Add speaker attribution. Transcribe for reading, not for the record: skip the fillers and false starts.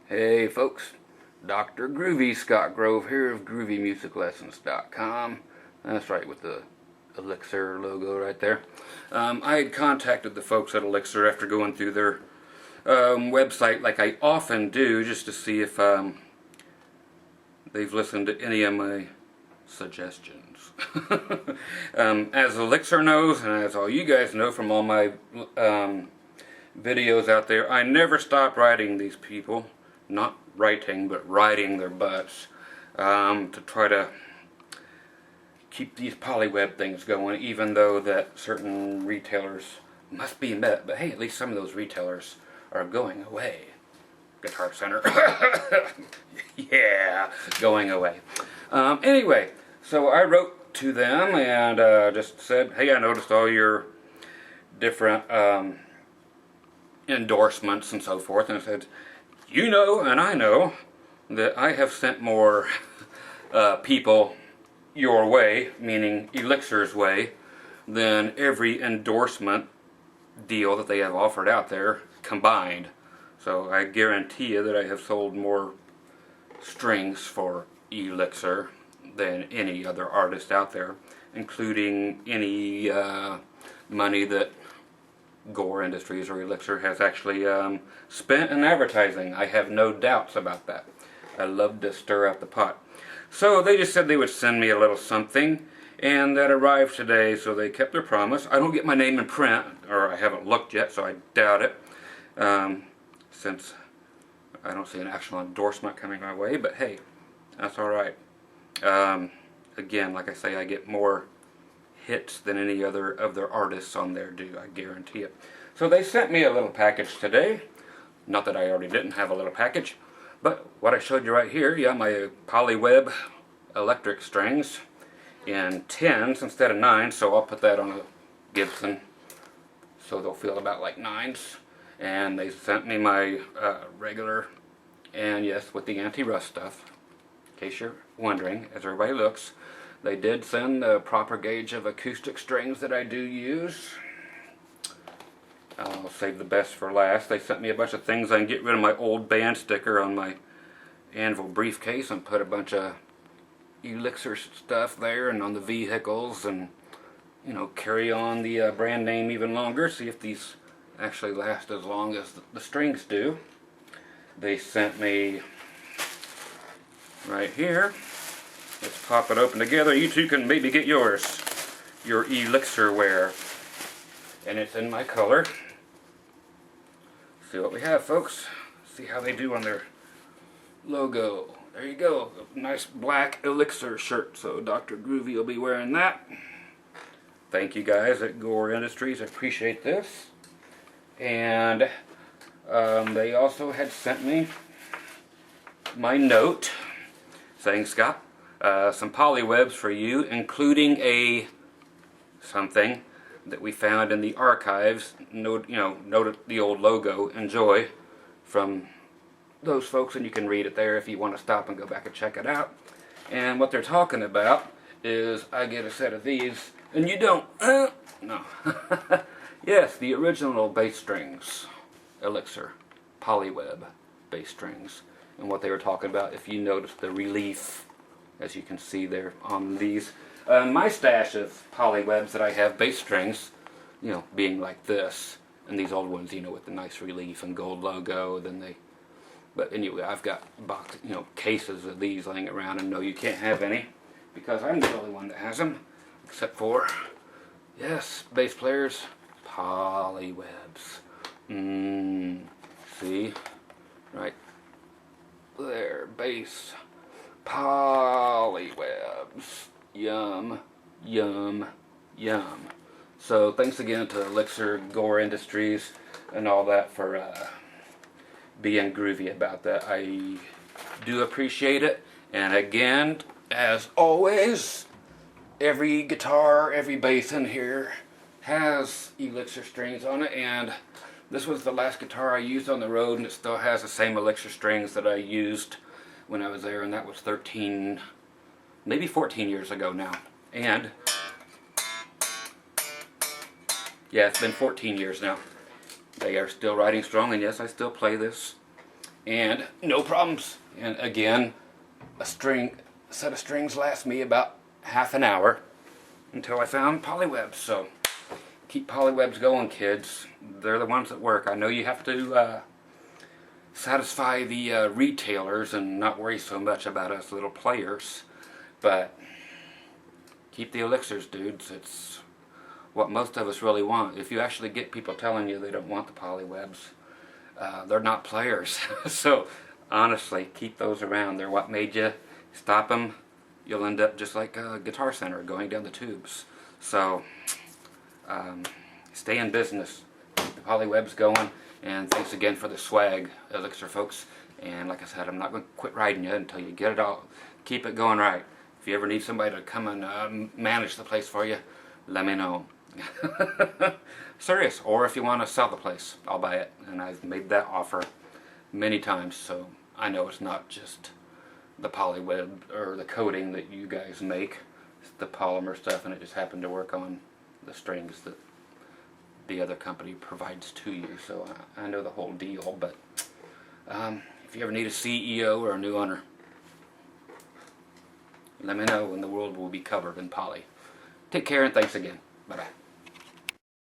Speaker 1: Hey folks, Dr. Groovy Scott Grove here of GroovyMusicLessons.com. That's right, with the Elixir logo right there. I had contacted the folks at Elixir after going through their website like I often do, just to see if they've listened to any of my suggestions. As Elixir knows, and as all you guys know from all my videos out there, I never stop writing these people. Not writing, but riding their butts to try to keep these polyweb things going, even though that certain retailers must be met. But hey, at least some of those retailers are going away. Guitar Center. Yeah, going away. Anyway, so I wrote to them and just said, hey, I noticed all your different endorsements and so forth, and I said, you know, and I know, that I have sent more people your way, meaning Elixir's way, than every endorsement deal that they have offered out there combined. So I guarantee you that I have sold more strings for Elixir than any other artist out there, including any money that Gore Industries or Elixir has actually spent in advertising. I have no doubts about that. I love to stir up the pot. So they just said they would send me a little something, and that arrived today, so they kept their promise. I don't get my name in print, or I haven't looked yet, so I doubt it, since I don't see an actual endorsement coming my way, but hey, that's alright. Again, like I say, I get more hits than any other of their artists on there do, I guarantee it. So they sent me a little package today. Not that I already didn't have a little package, but what I showed you right here, yeah, my polyweb electric strings in 10s instead of 9s, so I'll put that on a Gibson so they'll feel about like 9s. And they sent me my regular, and yes, with the anti-rust stuff, in case you're wondering, as everybody looks. They did send the proper gauge of acoustic strings that I do use. I'll save the best for last. They sent me a bunch of things. I can get rid of my old band sticker on my Anvil briefcase and put a bunch of Elixir stuff there and on the vehicles, and you know, carry on the brand name even longer. See if these actually last as long as the strings do. They sent me right here. Let's pop it open together. You two can maybe get yours. Your Elixir wear. And it's in my color. See what we have, folks. See how they do on their logo. There you go. A nice black Elixir shirt. So Dr. Groovy will be wearing that. Thank you guys at Gore Industries. I appreciate this. And they also had sent me my note saying, Scott, some polywebs for you, including something that we found in the archives. Note the old logo, enjoy, from those folks, and you can read it there if you want to stop and go back and check it out. And what they're talking about is I get a set of these, and you don't. No. Yes, the original bass strings, Elixir polyweb bass strings, and what they were talking about. If you notice the relief, as you can see there on these. My stash of polywebs that I have, bass strings, you know, being like this, and these old ones, you know, with the nice relief and gold logo, but anyway, I've got cases of these laying around, and no, you can't have any, because I'm the only one that has them, except for, yes, bass players, polywebs. See? Right there, bass. Polywebs. Yum, yum, yum. So thanks again to Elixir, Gore Industries, and all that for being groovy about that. I do appreciate it. And again, as always, every guitar, every bass in here has Elixir strings on it, and this was the last guitar I used on the road, and it still has the same Elixir strings that I used when I was there, and that was 13, maybe 14 years ago now. And yeah, it's been 14 years now. They are still riding strong, and yes, I still play this and no problems. And again, a set of strings lasts me about half an hour until I found polywebs. So keep polywebs going, kids. They're the ones that work. I know you have to satisfy the retailers and not worry so much about us little players, but keep the elixirs, dudes. It's what most of us really want. If you actually get people telling you they don't want the polywebs, they're not players. So honestly, keep those around. They're what made you. Stop them, you'll end up just like Guitar Center, going down the tubes. So stay in business, keep the polywebs going, and thanks again for the swag, Elixir folks. And like I said, I'm not going to quit riding you until you get it all. Keep it going right. If you ever need somebody to come and manage the place for you, let me know. Serious. Or if you want to sell the place, I'll buy it. And I've made that offer many times, so I know it's not just the polyweb or the coating that you guys make. It's the polymer stuff, and it just happened to work on the strings that the other company provides to you. So I know the whole deal. But if you ever need a CEO or a new owner, let me know, and the world will be covered in poly. Take care, and thanks again. Bye-bye.